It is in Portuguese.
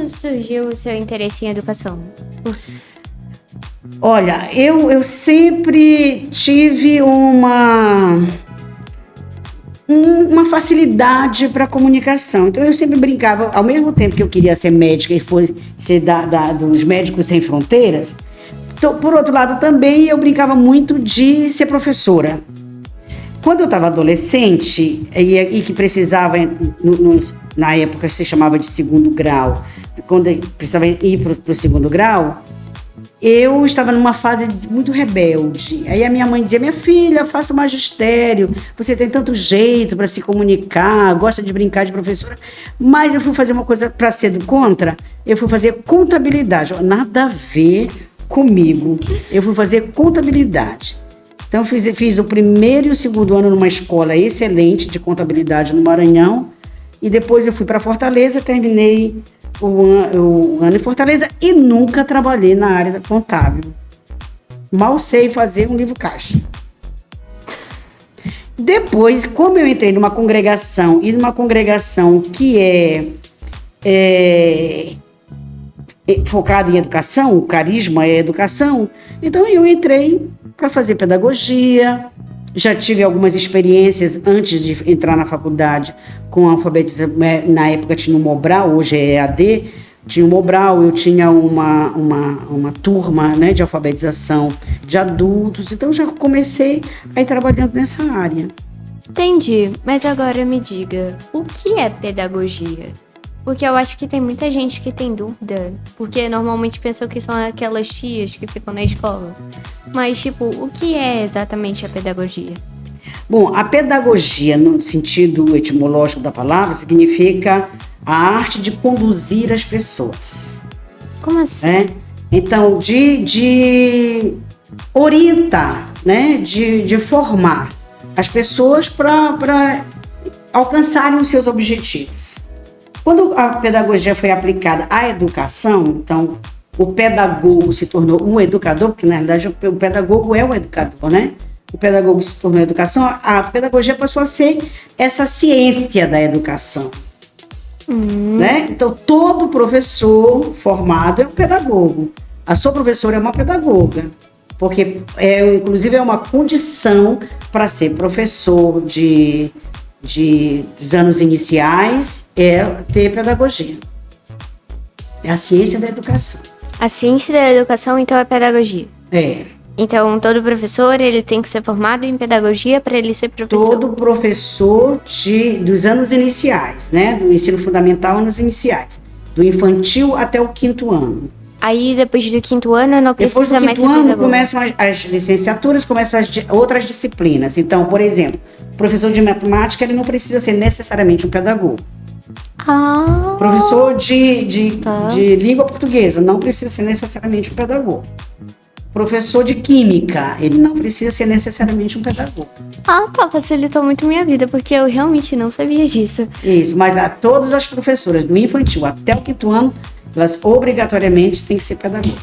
Como surgiu o seu interesse em educação? Olha, eu sempre tive uma facilidade para comunicação. Então, eu sempre brincava, ao mesmo tempo que eu queria ser médica e fosse ser dos Médicos Sem Fronteiras, por outro lado, também eu brincava muito de ser professora. Quando eu estava adolescente e que precisava, na época se chamava de segundo grau, quando eu precisava ir para o segundo grau, eu estava numa fase muito rebelde. Aí a minha mãe dizia: minha filha, faça o magistério, você tem tanto jeito para se comunicar, gosta de brincar de professora. Mas eu fui fazer uma coisa para ser do contra, eu fui fazer contabilidade. Nada a ver comigo, eu fui fazer contabilidade. Então fiz o primeiro e o segundo ano numa escola excelente de contabilidade no Maranhão, e depois eu fui para Fortaleza, terminei o ano em Fortaleza e nunca trabalhei na área contábil. Mal sei fazer um livro caixa. Depois, como eu entrei numa congregação, e numa congregação que é focada em educação, o carisma é educação, então eu entrei para fazer pedagogia. Já tive algumas experiências antes de entrar na faculdade com alfabetização. Na época tinha o Mobral, hoje é EAD. Tinha o Mobral, eu tinha uma turma, né, de alfabetização de adultos. Então já comecei a ir trabalhando nessa área. Entendi, mas agora me diga, o que é pedagogia? Porque eu acho que tem muita gente que tem dúvida, porque normalmente pensam que são aquelas tias que ficam na escola. Mas, tipo, o que é exatamente a pedagogia? Bom, a pedagogia, no sentido etimológico da palavra, significa a arte de conduzir as pessoas. Como assim? Então, de orientar, né? De formar as pessoas para alcançarem os seus objetivos. Quando a pedagogia foi aplicada à educação, então o pedagogo se tornou um educador, porque na realidade o pedagogo é o educador, né? O pedagogo se tornou educação, a pedagogia passou a ser essa ciência da educação. Né? Então todo professor formado é um pedagogo. A sua professora é uma pedagoga, porque inclusive é uma condição para ser professor dos anos iniciais, é ter pedagogia. É a ciência da educação. A ciência da educação, então, é pedagogia? É. Então, todo professor, ele tem que ser formado em pedagogia para ele ser professor? Todo professor dos anos iniciais, né? Do ensino fundamental, anos iniciais. Do infantil até o 5º ano. Aí, depois do 5º ano, não precisa mais ser pedagogo. Depois do 5º ano, começam as licenciaturas, começam as outras disciplinas. Então, por exemplo, professor de matemática, ele não precisa ser necessariamente um pedagogo. Professor de língua portuguesa, não precisa ser necessariamente um pedagogo. Professor de química, ele não precisa ser necessariamente um pedagogo. Facilitou muito minha vida, porque eu realmente não sabia disso. Isso, mas todas as professoras do infantil até o 5º ano, elas obrigatoriamente têm que ser pedagogas.